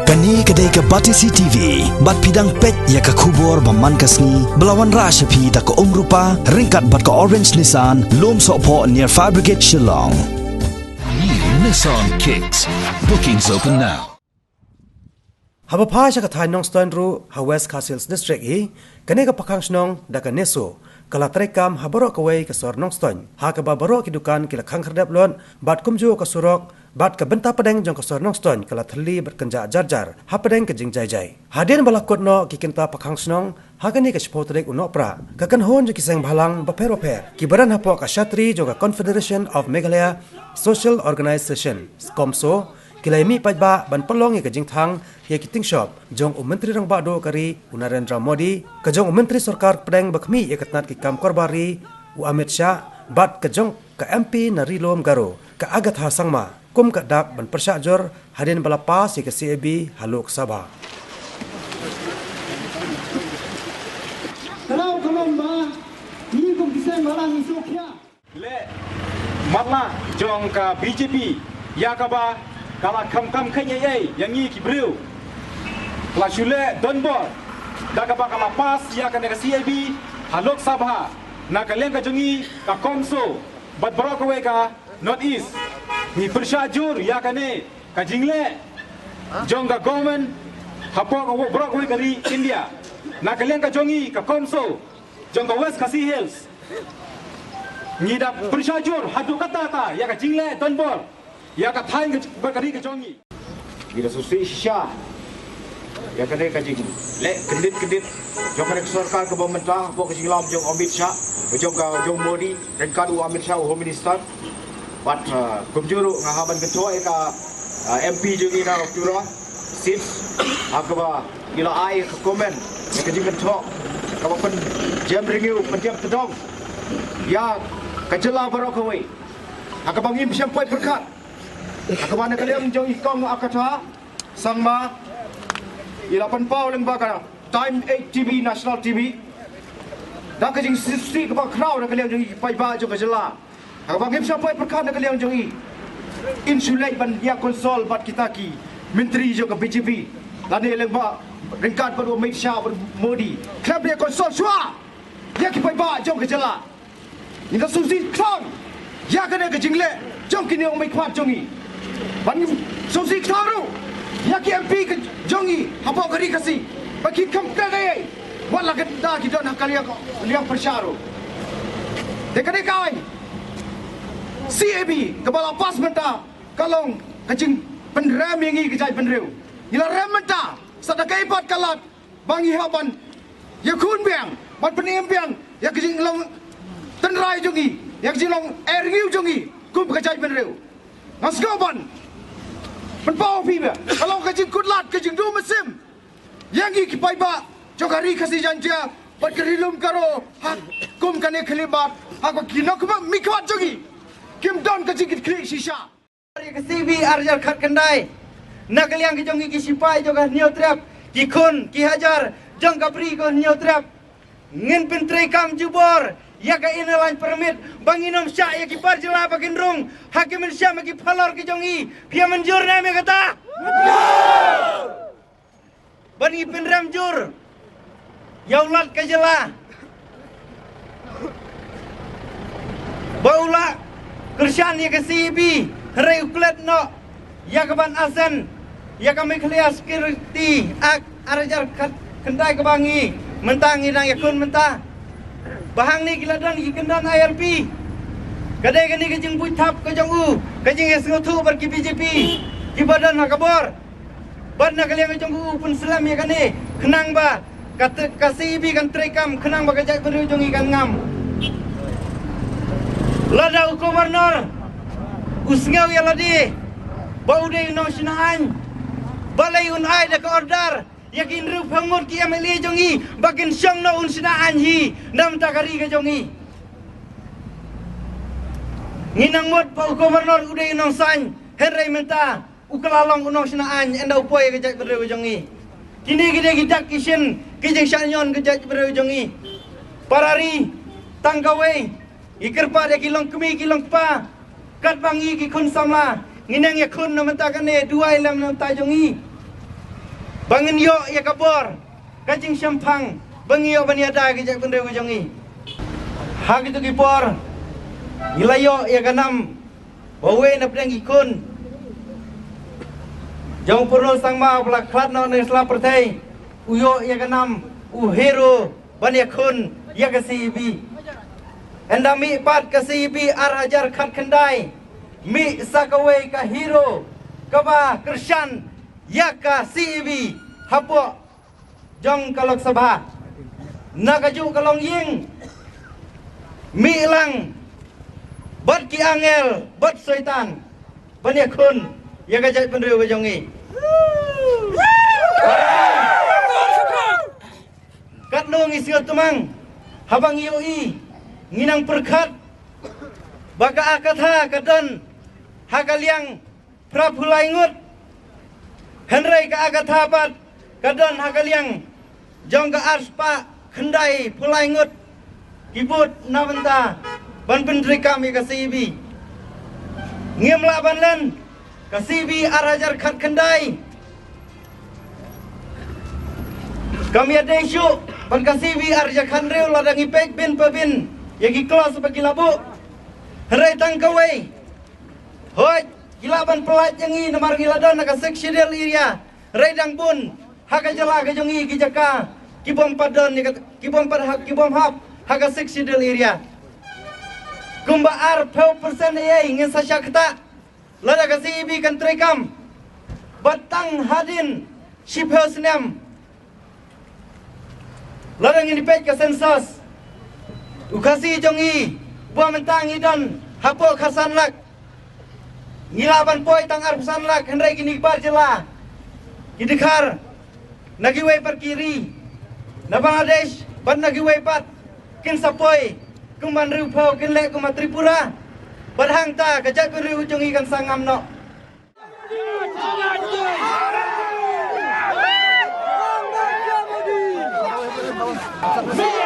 Kani kedai ke Batisi TV, bat pidang pet ya ke kubur baman kasni, belawan rasa pi da ke rupa, ringkat bat ke Orange Nissan, lom sokpo near Fire Brigade Shillong. New Nissan Kicks. Bookings open now. Haba pasha ka thai nong stone ru ha West Castles District hi kane ka pakhang snong da ka neso kala trekam habaro ka wei ka sor nong stone ha ka babaro ki dukan ki la khang khardap lon bat kumju ka surok bat ka benta padeng jong ka sor nong stone kala thali bat kanja jar jar ha padeng ka jing jai jai hadin balakot no ki kinta pakhang snong ha ka ni ka spotrek uno pra ka kan hon ki seng bhalang ba pher ki baran ha po ka shatri jo ka Confederation of Meghalaya Social Organization SCOMSO kilai mi pajba ban pelong ye kajing thang ye kiting shop jong menteri rang ba do kari Narendra Modi ka jong menteri sarkar pedang bakmi ye katnat ki kam korbari u Amit Shah bat ka jong ka MP Narilom Garo ka agat ha sangma kum ka dak ban persya jor hadin bala pas ye ka CAB haluk sabha kalau ba ni kum kisah malang isokya le mama jong ka BJP ya ka ba kala kam khanye ai yang ni ki breu la shule donbor da ka ba kala pas ya ka ne ka CAB halok sabha na ka leng ka jongi ka komso bat bro ka we ka north east ni persha jur ya ka ne ka jingle jong ka government hapo ka bro ka we ka ri India na ka leng ka jongi ka komso jong ka west ka hills ni da persha jur hadu kata ta ya ka jingle donbor ya ka thai ke berkari ke jongi bila susi shisha ya kene ka jing le kedit jong ka sarkar ke pemerintah po ke silam jong Amit Shah jong ka jong Modi dan kadu Amit Shah home minister pat kumjuru ngahaban ketua ka MP jong ina oktura sits akaba ila ai ke komen ke jing ketua ka pen jam ringu penjam tedong ya kajela barokawai akaba ngim sampai berkat Akabana kalian jong ikong akata sangma ilapan pau leng bakara Time 8 TV National TV dak kajing sisi kepak crowd kalian jong pai ba jong kajela akabang him sampai perkan kalian jong i insulate ban dia konsol bat kita ki menteri jong ke BJP lani leng ba ringkat ber Amit Shah ber Modi klub dia konsol sua dia ki pai ba jong kajela inda susi crowd ya kene kajing le jong kini ong mai kwat jong i ban sosi klaru ya ki MP ke jongi hapo gari kasi bagi kam kare wala ganda ki don hakalia ko liang persyaro dekade kawan CAB kepala pas menta kalong kacing penram yangi kejai penreu ila rementa sadakai pat kalat bangi haban ya kun biang ban penim biang ya kejing long tenrai jongi ya kejing long ergiu jongi kun kejai penreu ngasgoban Penpau piba, kalau kajing kudlat, kajing dua mesim, yang iki pai ba, jogari kasih janjia, bat kerilum karo, hak kum kane kelibat, hak kinok ba mikwat jogi, kim don kajing klik shisha. Hari kesibi arjar khat kendai nak liang ki jongi ki sipai joga niau trap ki kun ki hajar jong kapri ko niau trap ngin pentrei kam jubor ya ka inalan permit banginom sya ya ki par jela bakin rung hakim syam ki phalor ki jongi pia menjur na me kata bani penram jur yaulat ka jela baula kersian ya ke CB Rai uklet no ya kaban asen ya kami clear security ak arajar kendai kebangi mentang idang yakun mentah bahang ni kiladan ki kendan IRP kadai kani kejing buitap kejong u kejing esngotu bar ki BJP ki badan hakabor ban nak kalian kejong u pun selam ya kani kenang ba kata kasibi kan trekam kenang ba kajak berujung ikan ngam lada gubernur usngau ya ladi bau de no sinahan balai un ai da ka order yakin ru phangot ki MLA jongi bakin syang no un sinahan hi nam takari ka jongi nginang mot pau gubernur ude no san henry menta ukalalong uno sinahan enda upoi ka jak beru jongi kini gide gidak kishin kijeng shanyon ka jak beru jongi parari tangkawai ikirpa de kilong kemi kilong pa kat bangi ki kun samla nginang ya kun no menta kane dua ilam no ta jongi Bangin yo ya kabor. Kajing syampang. Bangin yo baniada kejak pendeu kejongi. Hak itu kipor. Ilayo ya kanam. Bawe na pedang ikun. Jong purno sang ma pelak klat no ne sela pertai. Uyo ya kanam. Uhero baniakun ya kasibi. Enda mi pat kasibi arajar khat kendai. Mi sakawai ka hero. Kaba Krishan ya kasibi. Hapo jong kalok sabha. Nakaju kalong ying. Mi lang. Bat ki angel, bat syaitan. Baniakun ya kajat pendeu kejongi. Kat nong isiot tumang. Habang ioi. Nginang perkat. Baka akatha kadon. Hakaliang prapulai ngut. Henry ka akatha pat. Kadon hakaliang. Jong ka arspa. Kendai pulai ngut. Kibut nabenta. Ban pendri kami kasibi. Ngiem laban len. Kasibi arajar khat kendai. Kami ada isu. Ban kasibi arajar khandreu ladang ipek bin pebin. Yagi kelas bagi labu. Herai tangkawai. Hoi. Gilaban pelat yangi namar giladon naka seksidel iria. Herai dang bun. Haka jala kejongi kijaka. Kibom padon. Kibom padhak. Kibom hap. Haka seksidel iria. Kumba ar 10% ay ngin sa syakta. Lada kasi ibi kan trekam. Batang hadin shipel senam. Lada ngin ipet ka sensus. Ukasi jongi buah mentang idan hapo khasan lak. Ngilaban poi tang ar pesan lak hendrai kini bar jela. Kidikar nagiway par kiri. Na Bangladesh ban nagiway pat kin sapoi. Kumban riu pau kin lek kuma Tripura. Badhang ta kajak riu jongi kan sangam no. Modi.